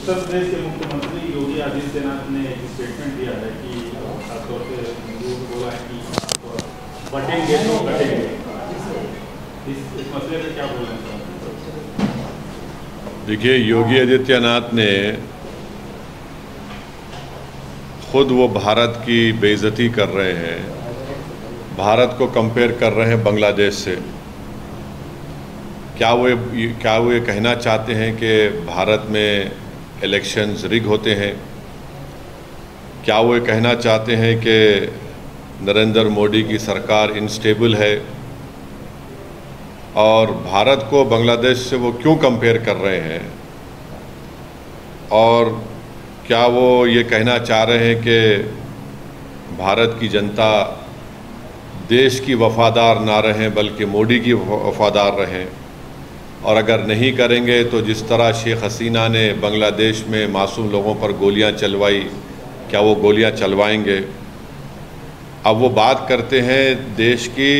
उत्तर प्रदेश के मुख्यमंत्री योगी आदित्यनाथ ने एक स्टेटमेंट दिया है कि खासतौर से हिंदुओं को बोला है कि आप बटेंगे तो कटेंगे। इस मसले पर क्या बोल रहे हैं? देखिए, योगी आदित्यनाथ ने खुद वो भारत की बेइज्जती कर रहे हैं, भारत को कंपेयर कर रहे हैं बांग्लादेश से। क्या वो ये कहना चाहते हैं कि भारत में इलेक्शंस रिग होते हैं? क्या वो ये कहना चाहते हैं कि नरेंद्र मोदी की सरकार इनस्टेबल है? और भारत को बांग्लादेश से वो क्यों कंपेयर कर रहे हैं? और क्या वो ये कहना चाह रहे हैं कि भारत की जनता देश की वफादार ना रहें बल्कि मोदी की वफादार रहें? और अगर नहीं करेंगे तो जिस तरह शेख हसीना ने बांग्लादेश में मासूम लोगों पर गोलियां चलवाई, क्या वो गोलियां चलवाएंगे? अब वो बात करते हैं देश की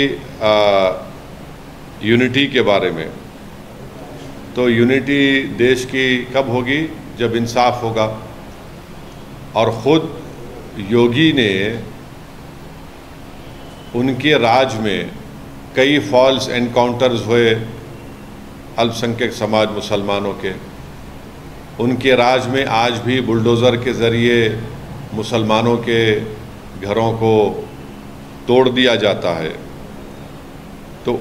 यूनिटी के बारे में। तो यूनिटी देश की कब होगी? जब इंसाफ होगा। और ख़ुद योगी ने उनके राज में कई फॉल्स एनकाउंटर्स हुए अल्पसंख्यक समाज मुसलमानों के। उनके राज में आज भी बुलडोज़र के ज़रिए मुसलमानों के घरों को तोड़ दिया जाता है। तो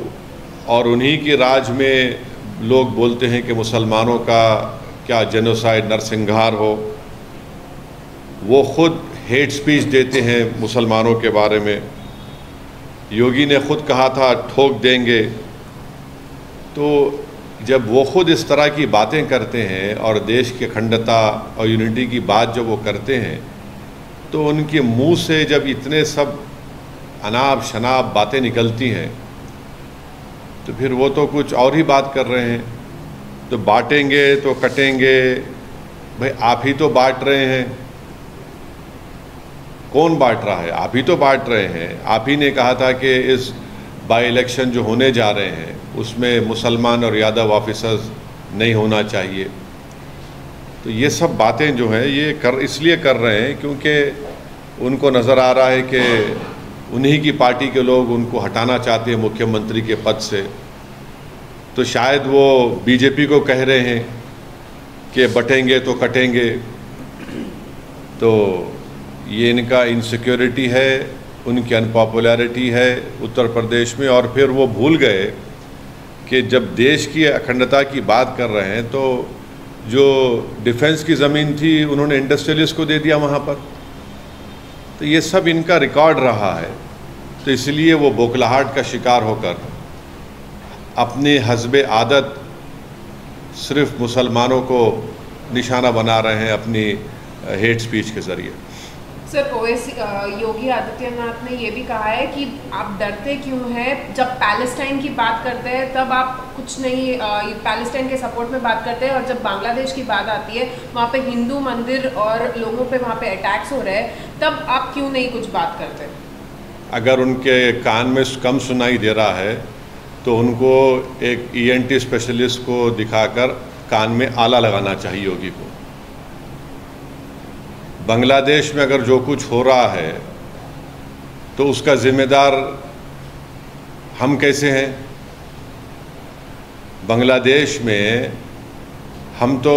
और उन्हीं के राज में लोग बोलते हैं कि मुसलमानों का क्या जेनोसाइड, नरसंहार हो। वो खुद हेट स्पीच देते हैं मुसलमानों के बारे में। योगी ने खुद कहा था ठोक देंगे। तो जब वो खुद इस तरह की बातें करते हैं और देश की अखंडता और यूनिटी की बात जब वो करते हैं, तो उनके मुंह से जब इतने सब अनाप शनाप बातें निकलती हैं तो फिर वो तो कुछ और ही बात कर रहे हैं। तो बांटेंगे तो कटेंगे, भाई आप ही तो बांट रहे हैं। कौन बांट रहा है? आप ही तो बांट रहे हैं। आप ही ने कहा था कि इस बाई इलेक्शन जो होने जा रहे हैं उसमें मुसलमान और यादव ऑफिसर्स नहीं होना चाहिए। तो ये सब बातें जो हैं ये इसलिए कर रहे हैं क्योंकि उनको नज़र आ रहा है कि उन्हीं की पार्टी के लोग उनको हटाना चाहते हैं मुख्यमंत्री के पद से। तो शायद वो बीजेपी को कह रहे हैं कि बटेंगे तो कटेंगे। तो ये इनका इनसिक्योरिटी है, उनकी अनपॉपुलैरिटी है उत्तर प्रदेश में। और फिर वो भूल गए कि जब देश की अखंडता की बात कर रहे हैं तो जो डिफेंस की ज़मीन थी उन्होंने इंडस्ट्रियलिस्ट को दे दिया वहाँ पर। तो ये सब इनका रिकॉर्ड रहा है। तो इसलिए वो बौखलाहट का शिकार होकर अपने हस्बे आदत सिर्फ मुसलमानों को निशाना बना रहे हैं अपनी हेट स्पीच के ज़रिए। सर, ओवैसी योगी आदित्यनाथ ने ये भी कहा है कि आप डरते क्यों हैं? जब पैलेस्टाइन की बात करते हैं तब आप कुछ नहीं, पैलेस्टाइन के सपोर्ट में बात करते हैं, और जब बांग्लादेश की बात आती है वहाँ पे हिंदू मंदिर और लोगों पे वहाँ पे अटैक्स हो रहे हैं, तब आप क्यों नहीं कुछ बात करते? अगर उनके कान में कम सुनाई दे रहा है तो उनको एक ENT स्पेशलिस्ट को दिखाकर कान में आला लगाना चाहिए योगी को। बांग्लादेश में अगर जो कुछ हो रहा है तो उसका जिम्मेदार हम कैसे हैं? बांग्लादेश में हम तो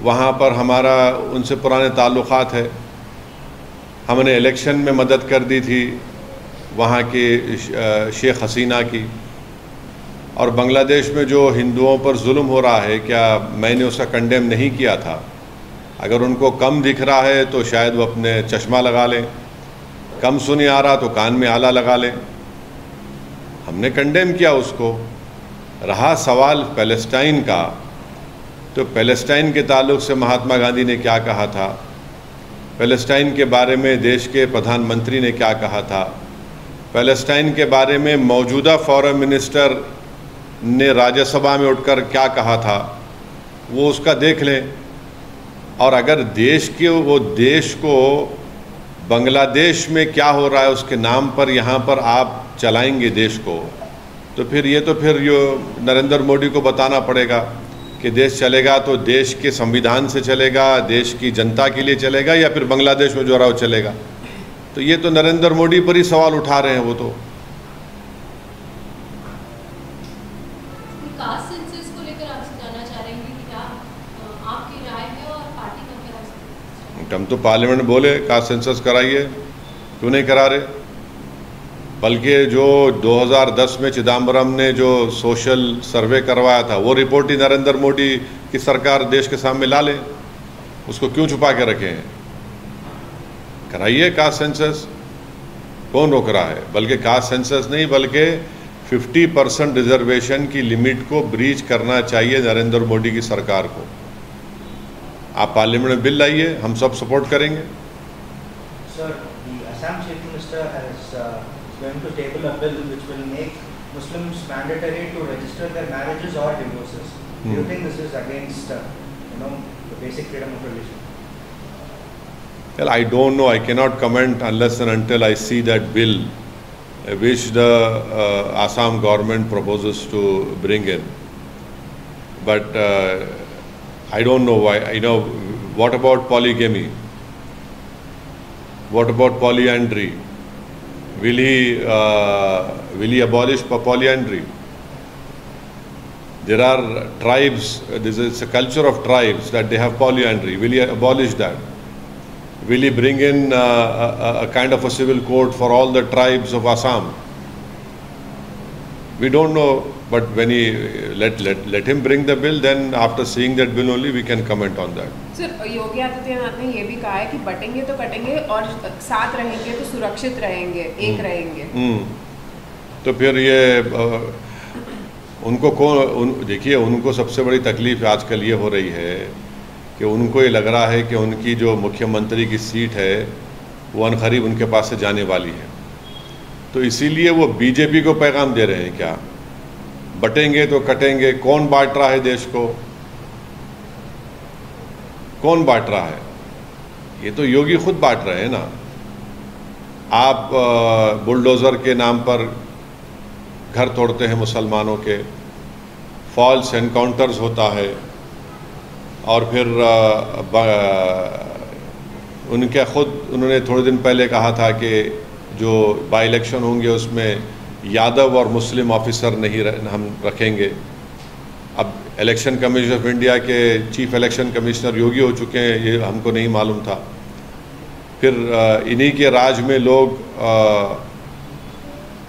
वहाँ पर हमारा उनसे पुराने ताल्लुक़ात है। हमने इलेक्शन में मदद कर दी थी वहाँ की शेख हसीना की। और बांग्लादेश में जो हिंदुओं पर जुल्म हो रहा है, क्या मैंने उसका कंडेम नहीं किया था? अगर उनको कम दिख रहा है तो शायद वो अपने चश्मा लगा लें, कम सुने आ रहा तो कान में आला लगा लें। हमने कंडेम किया उसको। रहा सवाल पैलेस्टाइन का, तो पैलेस्टाइन के ताल्लुक़ से महात्मा गांधी ने क्या कहा था, पैलेस्टाइन के बारे में देश के प्रधानमंत्री ने क्या कहा था, पैलेस्टाइन के बारे में मौजूदा फॉरेन मिनिस्टर ने राज्यसभा में उठकर क्या कहा था, वो उसका देख लें। और अगर देश को बांग्लादेश में क्या हो रहा है उसके नाम पर यहाँ पर आप चलाएंगे देश को, तो फिर ये नरेंद्र मोदी को बताना पड़ेगा कि देश चलेगा तो देश के संविधान से चलेगा, देश की जनता के लिए चलेगा, या फिर बांग्लादेश में जो रहा वो चलेगा। तो ये तो नरेंद्र मोदी पर ही सवाल उठा रहे हैं वो तो। कास्ट सेंसस को लेकर आपसे जानना चाह रहे हैं कि क्या आपकी राय है और पार्टी का क्या राय है? हम तो पार्लियामेंट में बोले कास्ट सेंसस कराइए, क्यों नहीं करा रहे? बल्कि जो 2010 में चिदम्बरम ने जो सोशल सर्वे करवाया था वो रिपोर्ट ही नरेंद्र मोदी की सरकार देश के सामने ला ले, उसको क्यों छुपा के रखे हैं? कराइए कास्ट सेंसस, कौन रोक रहा है? बल्कि कास्ट सेंसस नहीं, बल्कि 50% रिजर्वेशन की लिमिट को ब्रीच करना चाहिए नरेंद्र मोदी की सरकार को। आप पार्लियामेंट में बिल लाइए, हम सब सपोर्ट करेंगे। Sir, the Assam Chief Minister is going to table a bill which will make Muslims mandatory to register their marriages or divorces. Do you think this is against, the basic freedom of religion? Well, I don't know. I cannot comment unless and until I see that bill which the Assam government proposes to bring in. But I don't know why. What about polygamy? What about polyandry? Will he abolish polyandry? There are tribes. This is a culture of tribes that they have polyandry. Will he abolish that? Will he bring in a kind of a civil code for all the tribes of Assam? We don't know, but when he let him bring the bill, then after seeing that bill only we can comment on that. Sir, Yogi Adityanath ने ये भी कहा है कि बटेंगे तो कटेंगे और साथ रहेंगे तो सुरक्षित रहेंगे, एक रहेंगे। तो फिर ये उनको देखिए, उनको सबसे बड़ी तकलीफ आजकल ये हो रही है कि उनको ये लग रहा है कि उनकी जो मुख्यमंत्री की सीट है वो अनकरीब उनके पास से जाने वाली है। तो इसीलिए वो बीजेपी को पैगाम दे रहे हैं क्या, बटेंगे तो कटेंगे। कौन बांट रहा है देश को? कौन बांट रहा है? ये तो योगी खुद बांट रहे हैं ना। आप बुलडोज़र के नाम पर घर तोड़ते हैं मुसलमानों के, फॉल्स एनकाउंटर्स होता है, और फिर उन्होंने थोड़े दिन पहले कहा था कि जो बाई इलेक्शन होंगे उसमें यादव और मुस्लिम ऑफिसर नहीं हम रखेंगे। अब इलेक्शन कमीशन ऑफ इंडिया के चीफ इलेक्शन कमिश्नर योगी हो चुके हैं, ये हमको नहीं मालूम था। फिर इन्हीं के राज में लोग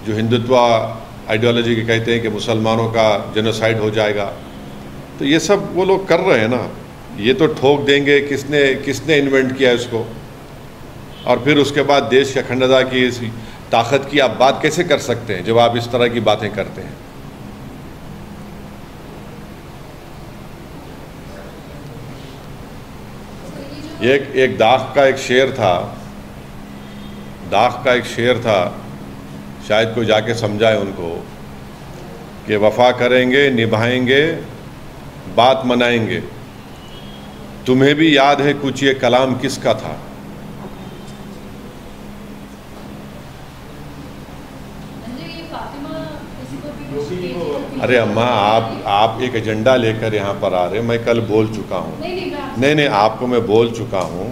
जो हिंदुत्व आइडियोलॉजी के कहते हैं कि मुसलमानों का जेनोसाइड हो जाएगा। तो ये सब वो लोग कर रहे हैं ना, ये तो ठोक देंगे किसने इन्वेंट किया इसको। और फिर उसके बाद देश की अखंडता की इस ताकत की आप बात कैसे कर सकते हैं जब आप इस तरह की बातें करते हैं? एक दाख का एक शेर था, शायद कोई जाके समझाए उनको कि वफा करेंगे, निभाएंगे, बात मनाएंगे। तुम्हें भी याद है कुछ ये कलाम किसका था? अरे अम्मा, आप एक एजेंडा लेकर यहाँ पर आ रहे हैं। मैं कल बोल चुका हूँ। नहीं, आपको मैं बोल चुका हूँ।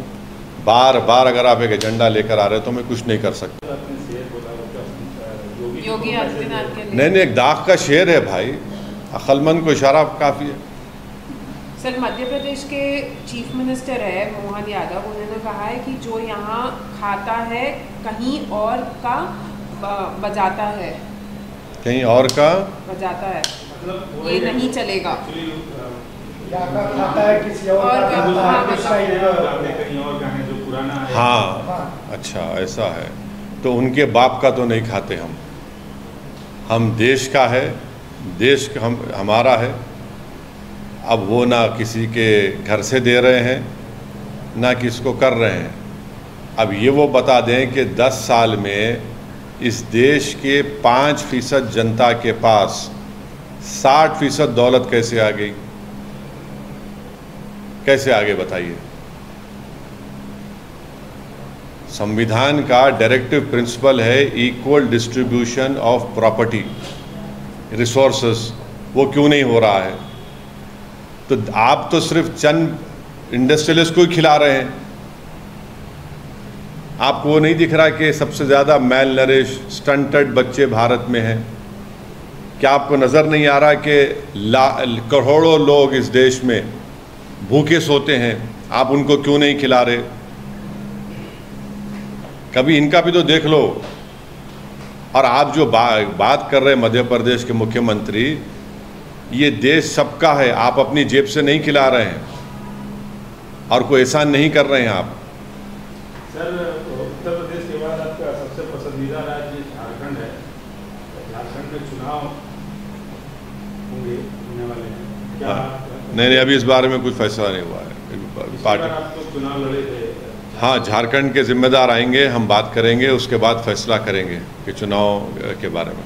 बार बार अगर आप एक एजेंडा लेकर आ रहे हो तो मैं कुछ नहीं कर सकता। योगी आदित्यनाथ के नहीं, एक दाग का शेर है भाई, अक्लमंद को इशारा काफ़ी है। सर, मध्य प्रदेश के चीफ मिनिस्टर है मोहन यादव, उन्होंने कहा है कि जो यहाँ खाता है कहीं और का बजाता है, कहीं और का बजाता है, ये नहीं चलेगा। खाता है किसी और का। हाँ, अच्छा ऐसा है। तो उनके बाप का तो नहीं खाते हम देश का है, देश हमारा है। अब वो ना किसी के घर से दे रहे हैं ना किसको कर रहे हैं। अब ये वो बता दें कि 10 साल में इस देश के 5% जनता के पास 60% दौलत कैसे आ गई? कैसे आगे बताइए? संविधान का डायरेक्टिव प्रिंसिपल है equal distribution of property resources, वो क्यों नहीं हो रहा है? तो आप तो सिर्फ चंद इंडस्ट्रियलिस्ट को ही खिला रहे हैं। आपको वो नहीं दिख रहा कि सबसे ज़्यादा मेल नरिश स्टंटेड बच्चे भारत में हैं? क्या आपको नज़र नहीं आ रहा कि करोड़ों लोग इस देश में भूखे सोते हैं, आप उनको क्यों नहीं खिला रहे? कभी इनका भी तो देख लो। और आप जो बात कर रहे हैं मध्य प्रदेश के मुख्यमंत्री, ये देश सबका है, आप अपनी जेब से नहीं खिला रहे हैं और कोई एहसान नहीं कर रहे हैं आप। सर, उत्तर प्रदेश के बाद आपका सबसे पसंदीदा राज्य झारखंड है। झारखंड में चुनाव होंगे, होने वाले हैं क्या? नहीं, अभी इस बारे में कुछ फैसला नहीं हुआ है। पार्टी आप तो चुनाव लड़े थे। हाँ, झारखंड के जिम्मेदार आएंगे, हम बात करेंगे, उसके बाद फैसला करेंगे कि चुनाव के बारे में।